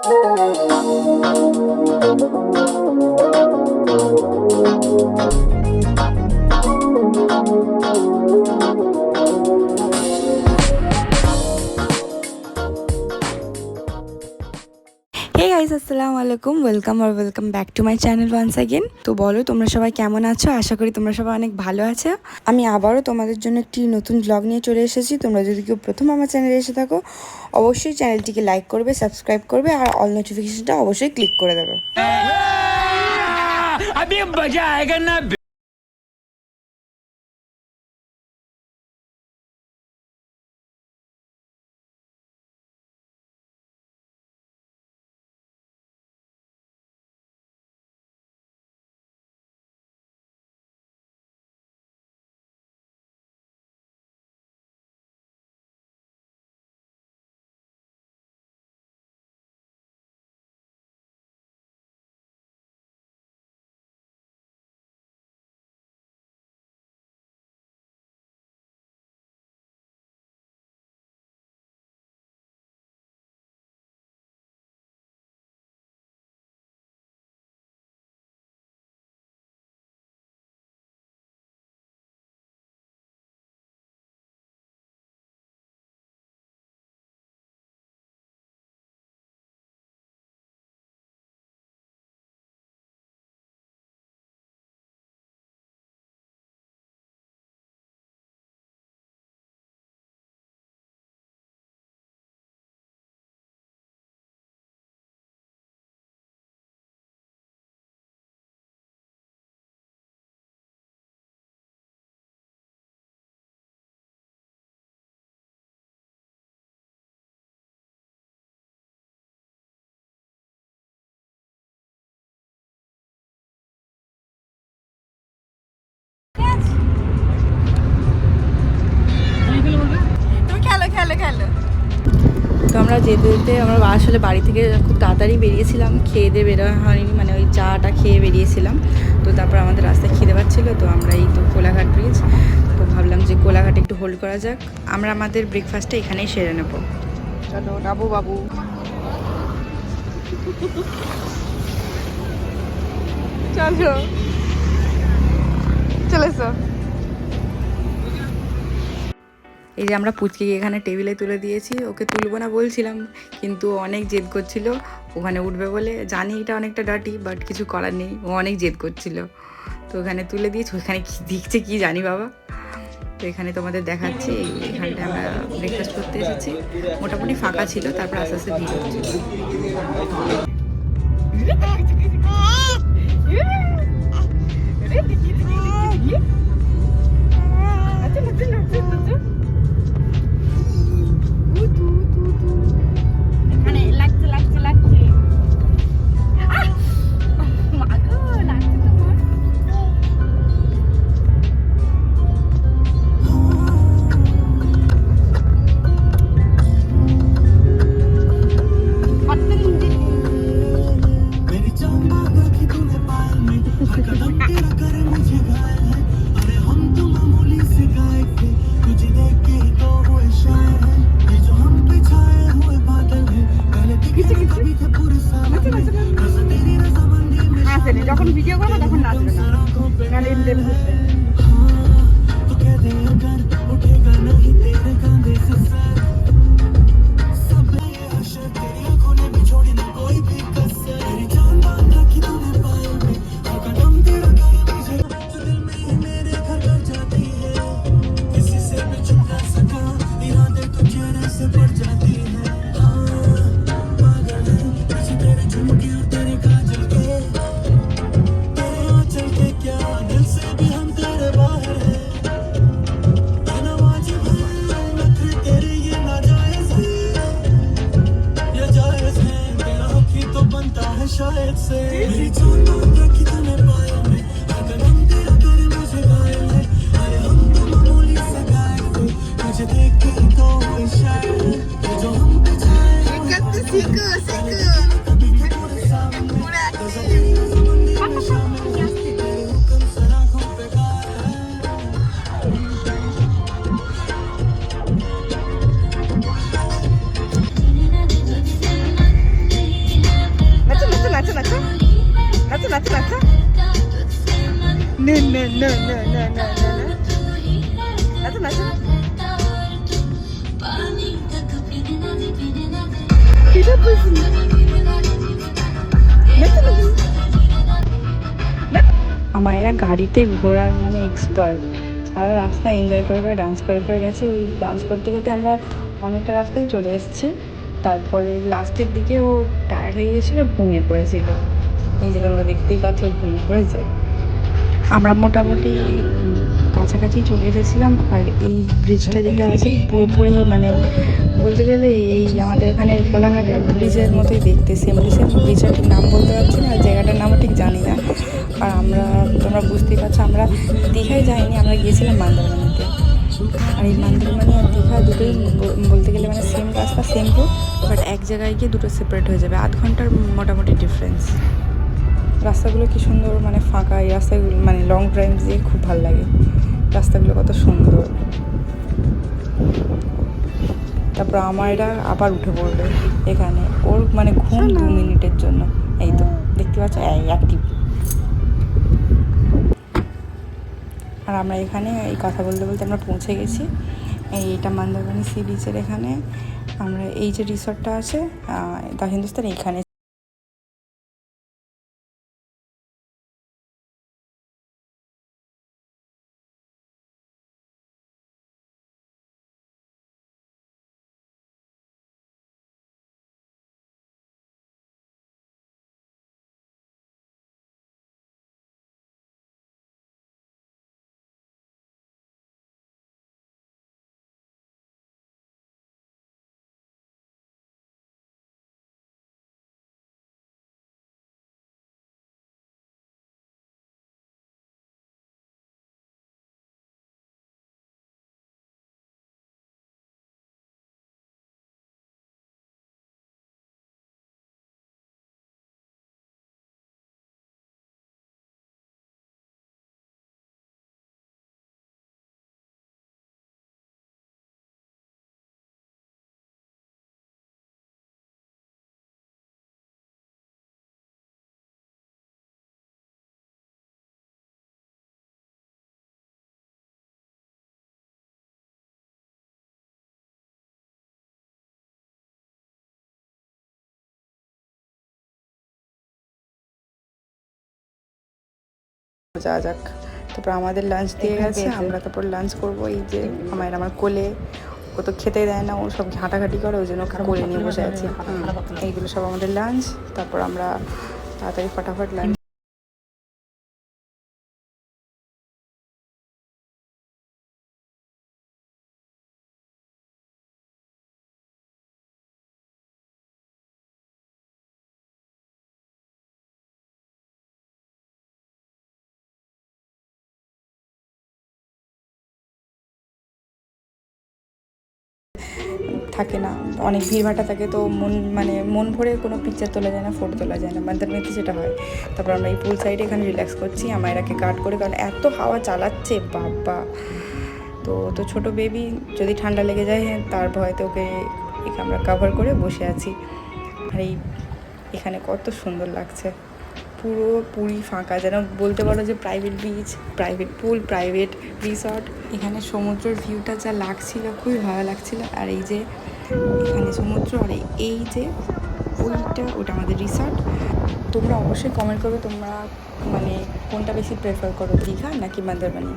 হে guys, আসসালামু আলাইকুম। Welcome back to my channel once again. তো বলো, তোমরা সবাই কেমন আছো? আশা করি তোমরা সবাই অনেক ভালো আছো। আমি আবারও তোমাদের জন্য একটি নতুন ব্লগ নিয়ে চলে এসেছি। তোমরা যদি কেউ প্রথম আমার চ্যানেলে এসে থাকো, অবশ্যই চ্যানেলটিকে লাইক করবে, সাবস্ক্রাইব করবে আর অল নোটিফিকেশনটা অবশ্যই ক্লিক করে দেবে। তো আমরা যেতে যেতে আমরা আসলে বাড়ি থেকে খুব তাড়াতাড়ি বেরিয়েছিলাম, খেয়ে দিয়ে বেরোনো হয়নি, মানে ওই চাটা খেয়ে বেরিয়েছিলাম। তো তারপর আমাদের রাস্তায় খিদে পাচ্ছিলো, তো আমরা এই তো কোলাঘাট ব্রিজ, তো ভাবলাম যে কোলাঘাটে একটু হোল্ড করা যাক। আমরা আমাদের ব্রেকফাস্টটা এখানেই সেরে নেবো। চলো নাবু বাবু, চলো চলেছো। এই যে আমরা পুচকে এখানে টেবিলে তুলে দিয়েছি, ওকে তুলবো না বলছিলাম, কিন্তু অনেক জেদ করছিল ওখানে উঠবে বলে। জানি এটা অনেকটা ডার্টি, বাট কিছু করার নেই, ও অনেক জেদ করছিল। তো ওখানে তুলে দিয়েছি, ওখানে কী দিচ্ছে কী জানি বাবা। তো এখানে তোমাদের দেখাচ্ছি, এখানটায় আমরা ব্রেকফাস্ট করতে এসেছি। মোটামুটি ফাঁকা ছিল, তারপর আস্তে আস্তে ভিড় হচ্ছিল। যখন ভিডিও করবো তখন নাচবে না, গান এমনি বুঝবে। शायद से मेरी जान रखी तूने पाया में, अगर हम तेरा कर मुझे घायल है। अरे हम तो मामूली से गायब थे, तुझे देख के तो हुए शायद ये जो हम पे छाए कभी भी पूरे सामने समंदर में शामिल तेरे हुक्म सराखों पे गाया है। নাচো নাচো। নে নে নে নে নে নে নে নাচো নাচো। এটা বুঝি আমার এরা গাড়িতে ঘোরার মানে এক্সপার্ট। সারা রাস্তা এনজয় করে করে ডান্স করে করে গেছে। ওই ডান্স করতে করতে আমরা অনেকটা রাস্তায় চলে এসেছি। তারপরে লাস্টের দিকে ও টায়ার্ড হয়ে গেছিলো, ঘুমিয়ে পড়েছিল। এই যে তোমরা দেখতেই পাচ্ছ ঘুমিয়ে পড়েছে। আমরা মোটামুটি কাছাকাছি চলে এসেছিলাম। আর এই ব্রিজটা যেটা আছে পুরোপুরি মানে বলতে গেলে এই আমাদের এখানে কোলাঘাটের ব্রিজের মতোই দেখতে, সেম টু সেম। ব্রিজটার ঠিক নাম বলতে পারছি না, জায়গাটার নামও ঠিক জানি না। আর তোমরা বুঝতেই পারছো আমরা দীঘায় যাইনি, আমরা গিয়েছিলাম মন্দারমণিতে। আর এই মন্দারমণি আর দীঘা দুটোই বলতে গেলে মানে সেম রাস্তা, সেম রুট, বাট এক জায়গায় গিয়ে দুটো সেপারেট হয়ে যাবে। 8 ঘন্টার মোটামুটি ডিফারেন্স। রাস্তাগুলো কি সুন্দর, মানে ফাঁকা। এই রাস্তাগুলো মানে লং ড্রাইভ দিয়ে খুব ভালো লাগে। রাস্তাগুলো কত সুন্দর। তারপর আমার এটা আবার উঠে পড়বে এখানে, ওর মানে ঘুম 2 মিনিটের জন্য। এই তো দেখতে পাচ্ছ অ্যাক্টিভ। আর আমরা এখানে এই কথা বলতে বলতে আমরা পৌঁছে গেছি। এইটা মন্দারমণি সি বিচের এখানে আমরা এই যে রিসর্টটা আছে দ্য হিন্দুস্তান, এইখানে যাওয়া যাক। তারপর আমাদের লাঞ্চ দিয়ে গেছে, আমরা তারপর লাঞ্চ করবো। এই যে আমার কোলে, ও তো খেতে দেয় না, ও সব ঘাঁটাঘাঁটি করে, ওই জন্য কোলে নিয়ে বসে আছে। এইগুলো সব আমাদের লাঞ্চ। তারপর আমরা তাড়াতাড়ি ফটাফট লাঞ্চ। থাকে না, অনেক ভিড়ভাটা থাকে, তো মন ভরে কোনো পিকচার তোলা যায় না, ফটো তোলা যায় না। মন্দারমণিতে যেটা হয়। তারপর আমরা এই পুল সাইডে এখানে রিল্যাক্স করছি। আমার এরাকে গার্ড করে, কারণ এত হাওয়া চালাচ্ছে বাবা। তো ছোটো বেবি, যদি ঠান্ডা লেগে যায় তার ভয়তে ওকে আমরা কভার করে বসে আছি। আর এখানে কত সুন্দর লাগছে, পুরোপুরি ফাঁকা, যেন বলতে পারো যে প্রাইভেট বিচ, প্রাইভেট পুল, প্রাইভেট রিসর্ট। এখানে সমুদ্রের ভিউটা যা লাগছিল, খুবই ভালো লাগছিল। আর এই যে এখানে সমুদ্র, আর এই যে ওটা আমাদের রিসর্ট। তোমরা অবশ্যই কমেন্ট করবে তোমরা মানে কোনটা বেশি প্রেফার করো, দীঘা নাকি মন্দারমণি।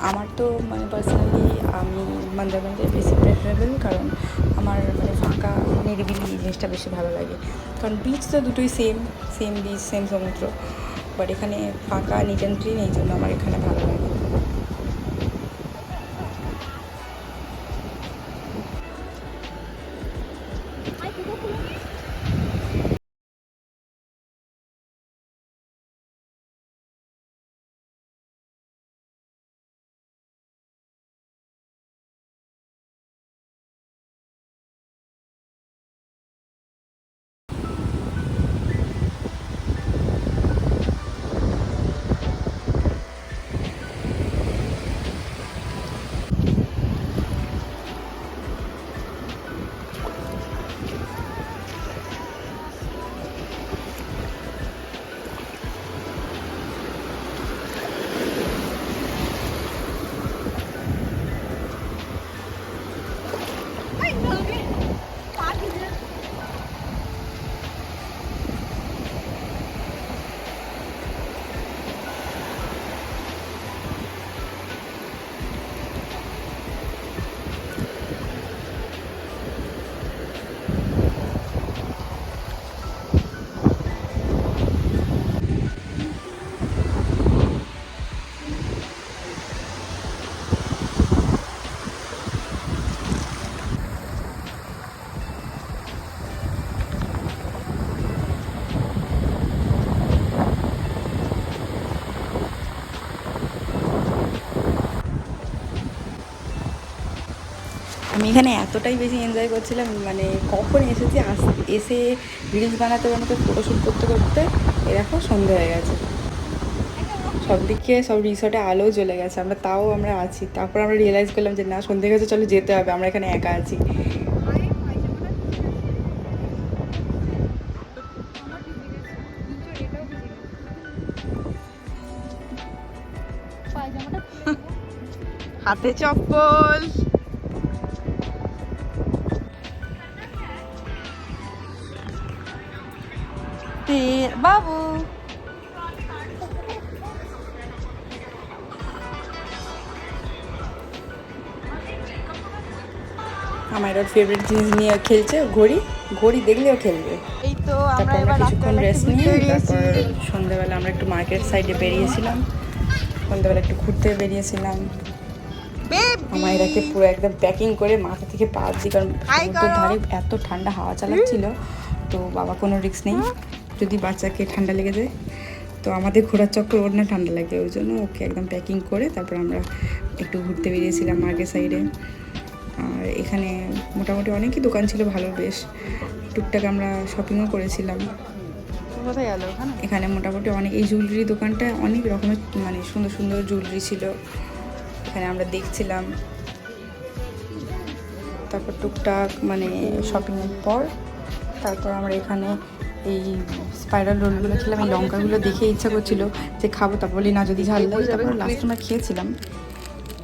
আমার তো মানে পার্সোনালি আমি মন্দারমণিতে বেশি প্রেফারেবল, কারণ আমার মানে ফাঁকা নিরিবিলি এই জিনিসটা বেশি ভালো লাগে। কারণ বিচ তো দুটোই সেম বিচ, সেম সমুদ্র, বাট এখানে ফাঁকা, নিট অ্যান্ড ক্লিন, এই জন্য আমার এখানে ভালো লাগে। এখানে এতটাই বেশি এনজয় করছিলাম, মানে কখন এসেছি এসে রিলস বানাতে বানাতে ফটোশ্যুট করতে করতে এরকম সন্ধে হয়ে গেছে। সব দিকে সব রিসর্টে আলোও চলে গেছে, আমরা আছি। তারপর আমরা রিয়েলাইজ করলাম যে না, সন্ধে গেছে, চলো যেতে হবে, আমরা এখানে একা আছি। হাতে চপ্পল, বাবু আমার ওর ফেভারিট জিনিস নিয়ে খেলছে, ঘড়ি। ঘড়ি দেখলেও খেলবে। এই তো তারপর আমরা কিছুক্ষণ রেস্ট নিয়ে তারপর সন্ধ্যাবেলা আমরা একটু মার্কেট সাইডে বেরিয়েছিলাম। সন্ধ্যাবেলা একটু ঘুরতে বেরিয়েছিলাম। আমার এটাকে পুরো একদম প্যাকিং করে মাথা থেকে পা অবধি, কারণ সমুদ্রের ধারে এত ঠান্ডা হাওয়া চালাচ্ছিল, তো বাবা কোনো রিস্ক নেই যদি বাচ্চাকে ঠান্ডা লেগে যায়। তো আমাদের ঘোরার চক্কর, ওর না ঠান্ডা লাগে, ওই জন্য ওকে একদম প্যাকিং করে তারপর আমরা একটু ঘুরতে বেরিয়েছিলাম মার্কেট সাইডে। আর এখানে মোটামুটি অনেকই দোকান ছিল ভালো, বেশ টুকটাক আমরা শপিংও করেছিলাম। কোথায় গেল? এখানে মোটামুটি অনেক, এই জুয়েলারি দোকানটা অনেক রকমের মানে সুন্দর সুন্দর জুয়েলারি ছিল, এখানে আমরা দেখছিলাম। তারপর টুকটাক মানে শপিংয়ের পর তারপর আমরা এখানে এই স্পাইরাল রোলগুলো খেলাম। এই লঙ্কাগুলো দেখে ইচ্ছা করছিল যে খাবো, তারপর বলি না যদি ঝাল লাগে। তারপর লাস্ট আমরা খেয়েছিলাম,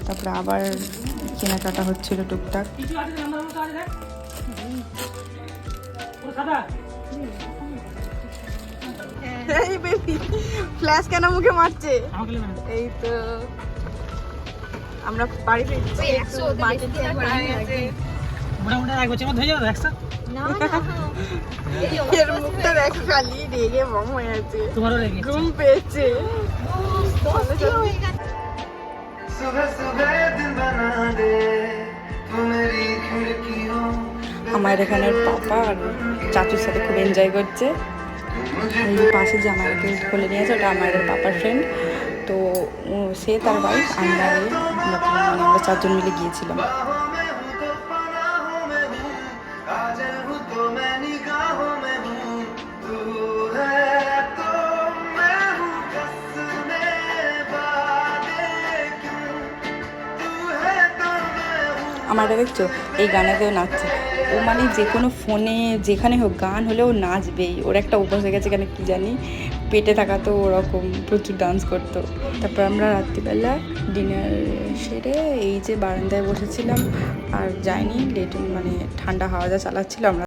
তারপরে আবার কেনাকাটা হচ্ছিল টুকটাক। ফ্ল্যাশ কেন মুখে মারছে? এই তো আমরা বাড়ি ফিরছি, একটু মার্কেট থেকে মোটামুটি 1 বছর মধ্যে হয়ে যাবে একশো। এর মুখটা দেখো, খালি রেগে বম হয়ে আছে, তোমারও রেগে ঘুম পেয়েছে। আমার এখানে পাপা আর চাচুর সাথে খুব এনজয় করছে। এই পাশে যে আমাকে কোলে নিয়েছে ওটা আমার পাপার ফ্রেন্ড, তো সে তার বাইক, আমরা 4 জন মিলে গিয়েছিলাম। আমার দেখছো এই গানেতেও নাচছে ও, মানে যে কোনো ফোনে যেখানে হোক গান হলেও নাচবেই। ওর একটা অভ্যাস হয়ে গেছে, কেন কি জানি, পেটে থাকা তো ওরকম প্রচুর ডান্স করতো। তারপর আমরা রাত্রিবেলা ডিনার সেরে এই যে বারান্দায় বসেছিলাম, আর যাইনি লেট, মানে ঠান্ডা হাওয়া যা চালাচ্ছিল আমরা